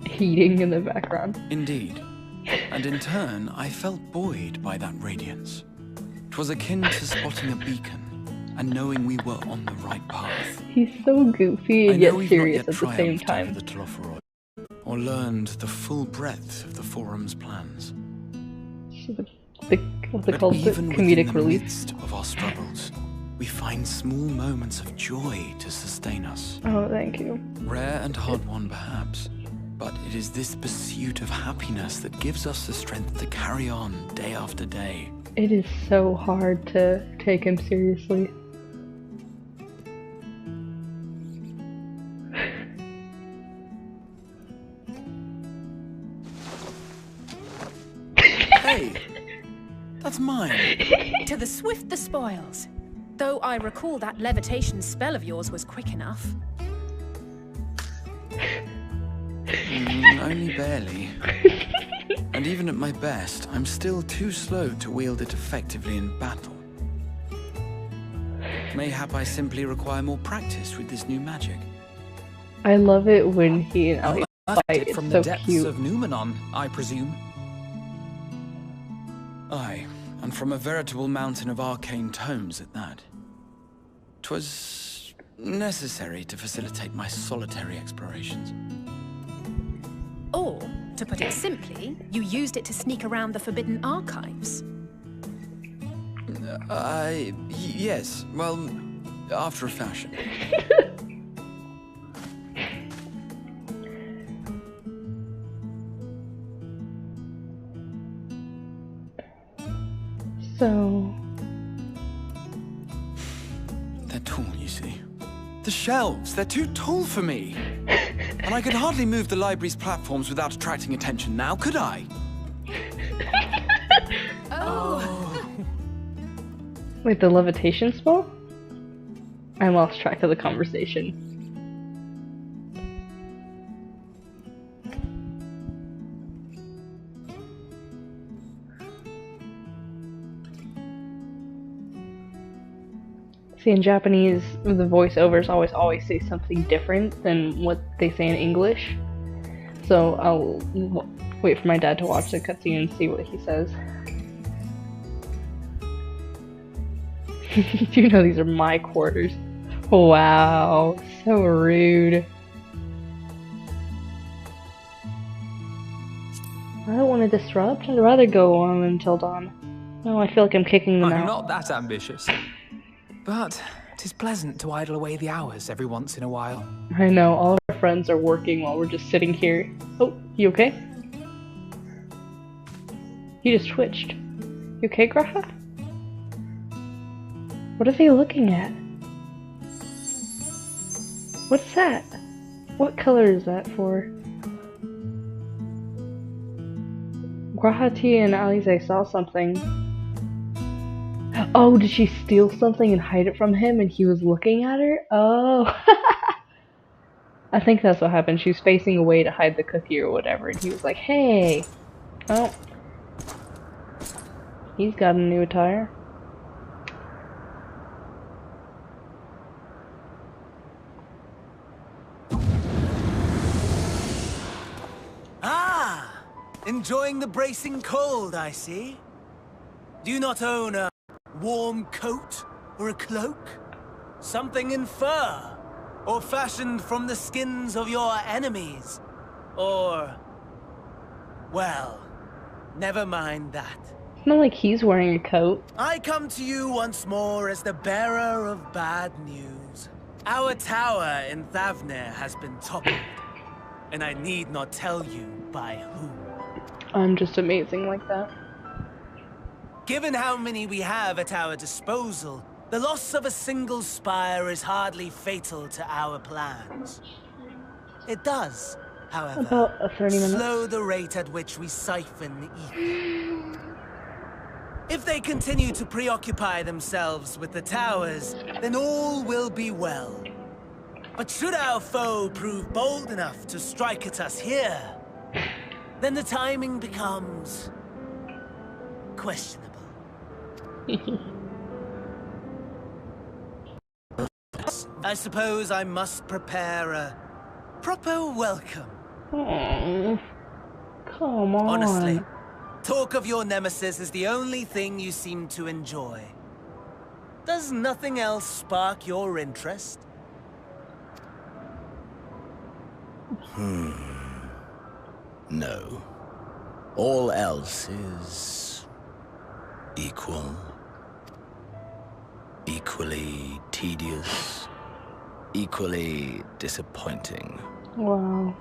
heating in the background. Indeed. And in turn, I felt buoyed by that radiance. 'Twas akin to spotting a beacon and knowing we were on the right path. He's so goofy and yet serious at the same time. The Telophoroi, or learned the full breadth of the Forum's plans. What's it called? The comedic relief. Midst of our struggles, we find small moments of joy to sustain us. Oh, thank you. Rare and hard-won, perhaps, but it is this pursuit of happiness that gives us the strength to carry on day after day. It is so hard to take him seriously. Hey, that's mine. To the swift the spoils. Though I recall that levitation spell of yours was quick enough. Only barely. And even at my best, I'm still too slow to wield it effectively in battle. Mayhap I simply require more practice with this new magic. I love it when he and Ali fight. It's from so the depths cute. of Numenon, I presume. Aye, and from a veritable mountain of arcane tomes at that. 'Twas necessary to facilitate my solitary explorations. Or, to put it simply, you used it to sneak around the Forbidden Archives. Yes, well, after a fashion. So... They're tall, you see. The shelves, they're too tall for me. And I could hardly move the library's platforms without attracting attention now, could I? Wait, the levitation spell? I lost track of the conversation. See, in Japanese, the voiceovers always say something different than what they say in English. So I'll wait for my dad to watch the cutscene and see what he says. You know these are my quarters. Wow, so rude. I don't want to disrupt. I'd rather go on until dawn. No, I feel like I'm kicking them out. I'm not that ambitious. But it is pleasant to idle away the hours every once in a while. I know, all our friends are working while we're just sitting here. Oh, you okay? You just twitched. You okay, Graha? What are they looking at? What's that? What color is that for? Grahati and Alize saw something. Oh, did she steal something and hide it from him and he was looking at her? Oh. I think that's what happened. She was facing away to hide the cookie or whatever and he was like, hey. Oh. He's got a new attire. Ah! Enjoying the bracing cold, I see. Do you not own a warm coat or a cloak? Something in fur? Or fashioned from the skins of your enemies? Or... well, never mind that. It's not like he's wearing a coat. I come to you once more as the bearer of bad news. Our tower in Thavnir has been toppled, and I need not tell you by whom. I'm just amazing like that. Given how many we have at our disposal, The loss of a single spire is hardly fatal to our plans. It does, however, About 30 minutes. slow the rate at which we siphon ether. If they continue to preoccupy themselves with the towers, then all will be well. But should our foe prove bold enough to strike at us here, then the timing becomes questionable. I suppose I must prepare a proper welcome. Oh, come on. Honestly, talk of your nemesis is the only thing you seem to enjoy. Does nothing else spark your interest? No. All else is equal. Equally tedious. Equally disappointing. Wow.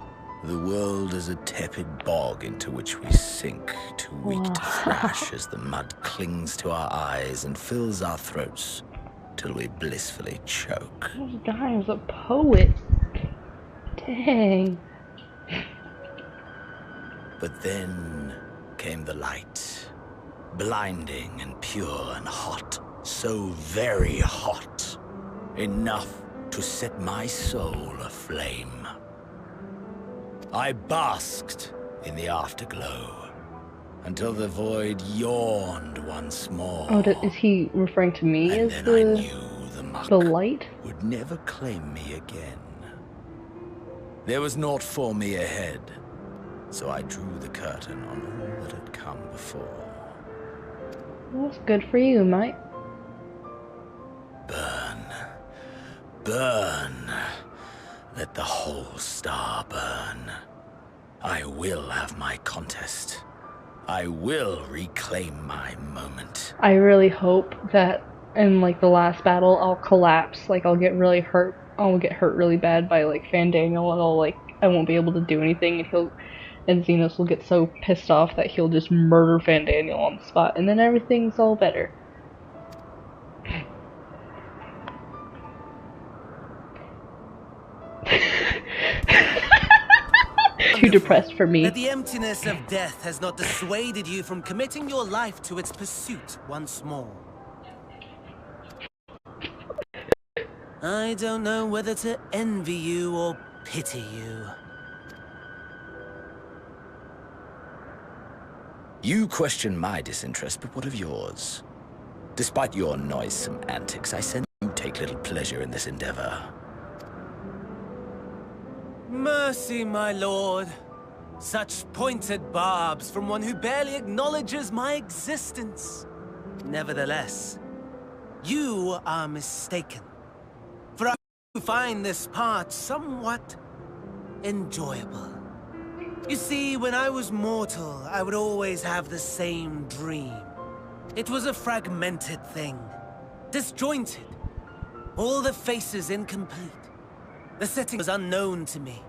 The world is a tepid bog into which we sink, too weak to thrash as the mud clings to our eyes and fills our throats till we blissfully choke. This guy is a poet. Dang. But then came the light, blinding and pure and hot, so very hot, enough to set my soul aflame. I basked in the afterglow until the void yawned once more. Oh, is he referring to me and as then I knew the light? Would never claim me again. There was naught for me ahead, so I drew the curtain on all that had come before. Well, that's good for you, mate. Burn. Burn. Let the whole star burn. I will have my contest. I will reclaim my moment. I really hope that in like the last battle I'll collapse, like I'll get really hurt. I'll get hurt really bad by like Fandaniel, and I'll like I won't be able to do anything, and Xenos will get so pissed off that he'll just murder Fandaniel on the spot, and then everything's all better. Too depressed for me. That the emptiness of death has not dissuaded you from committing your life to its pursuit once more. I don't know whether to envy you or pity you. You question my disinterest, but what of yours? Despite your noisome antics, I sense you take little pleasure in this endeavor. Mercy, my lord. Such pointed barbs from one who barely acknowledges my existence. Nevertheless, you are mistaken. For I find this part somewhat enjoyable. You see, when I was mortal, I would always have the same dream. It was a fragmented thing, disjointed, all the faces incomplete. The setting was unknown to me,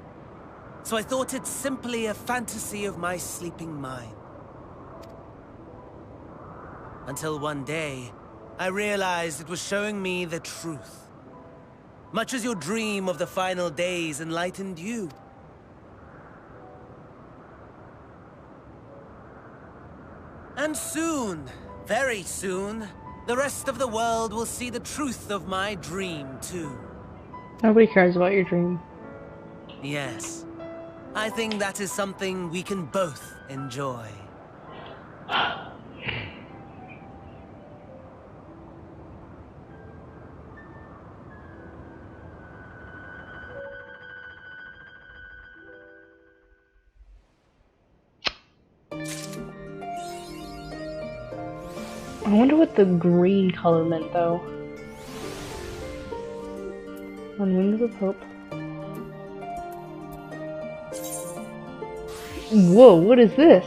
so I thought it simply a fantasy of my sleeping mind. Until one day, I realized it was showing me the truth. Much as your dream of the final days enlightened you. And soon, very soon, the rest of the world will see the truth of my dream, too. Nobody cares about your dream. Yes. I think that is something we can both enjoy. I wonder what the green color meant, though. On Wings of Hope. Whoa, what is this?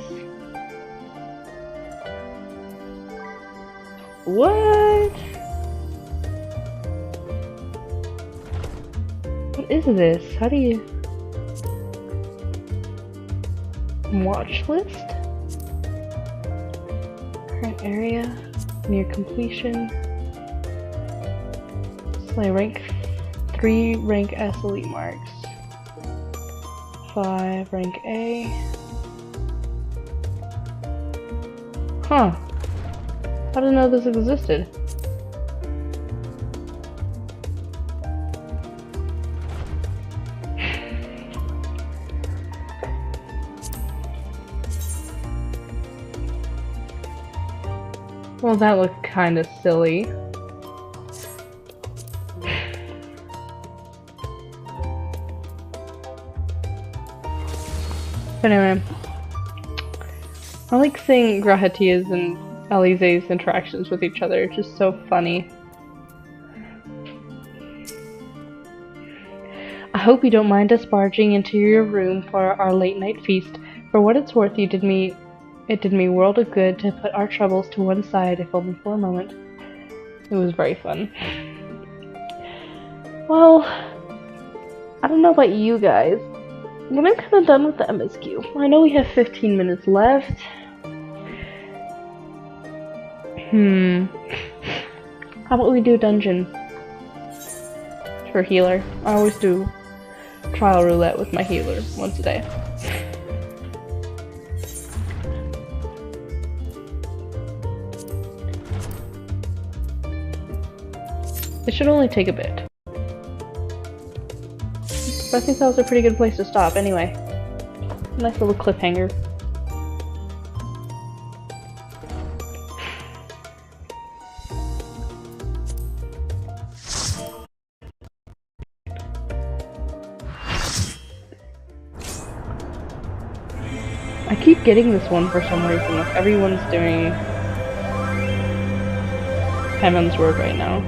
What? What is this? How do you... Watch list? Current area, near completion. Play rank 3 rank S elite marks. 5 rank A. Huh. I didn't know this existed. Well, that looked kind of silly. But anyway, I like seeing Grahatia's and Alize's interactions with each other. It's just so funny. I hope you don't mind us barging into your room for our late night feast. For what it's worth, it did me a world of good to put our troubles to one side, if only for a moment. It was very fun. Well, I don't know about you guys, but I'm kind of done with the MSQ. I know we have 15 minutes left. How about we do a dungeon for healer? I always do trial roulette with my healer once a day. It should only take a bit. But I think that was a pretty good place to stop anyway. Nice little cliffhanger. I keep getting this one for some reason, like everyone's doing Heaven's Word right now.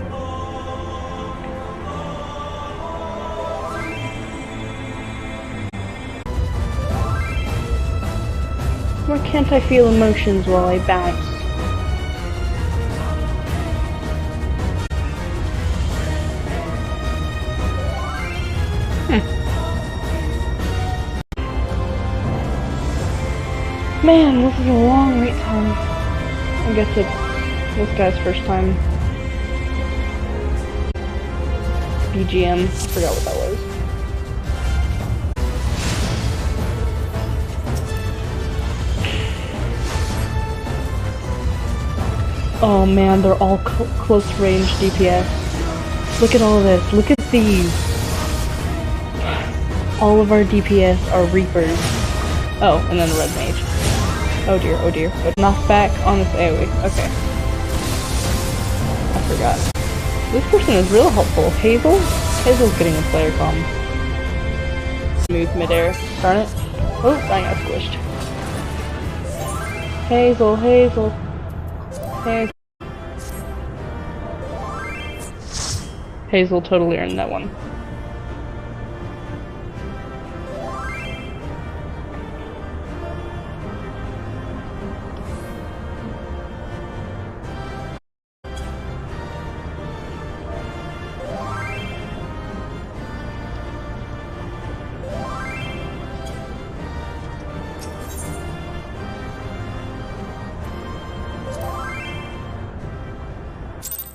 Why can't I feel emotions while I bounce? Man, this is a long wait time. I guess it's this guy's first time. BGM, I forgot what that was. Oh man, they're all close range DPS. Look at all of this. Look at these. All of our DPS are Reapers. Oh, and then a Red Mage. Oh dear, oh dear. But knockback on this AoE. Okay. I forgot. This person is real helpful. Hazel? Hazel's getting a player comm. Move midair. Darn it. Oh, I got squished. Hazel, Hazel. Hazel totally earned that one.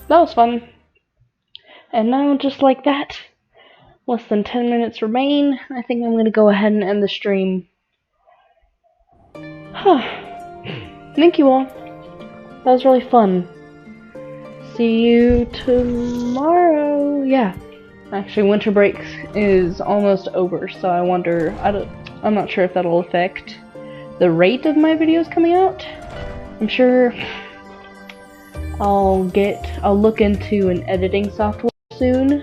That was fun. And now, just like that, less than 10 minutes remain. I think I'm gonna go ahead and end the stream. Thank you all. That was really fun. See you tomorrow. Yeah. Actually, winter break is almost over, so I wonder, I'm not sure if that'll affect the rate of my videos coming out. I'm sure I'll look into an editing software soon,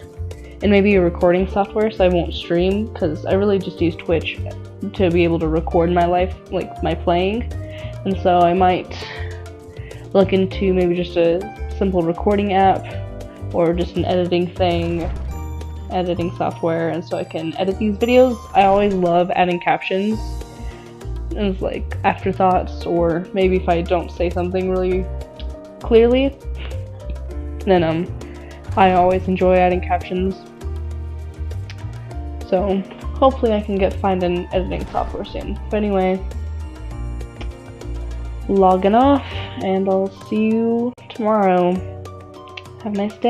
and maybe a recording software, so I won't stream, because I really just use Twitch to be able to record my life, like my playing, and so I might look into maybe just a simple recording app, or just an editing software, and so I can edit these videos. I always love adding captions, and it's like afterthoughts, or maybe if I don't say something really clearly, then I always enjoy adding captions. So hopefully I can find an editing software soon. But anyway, logging off, and I'll see you tomorrow. Have a nice day.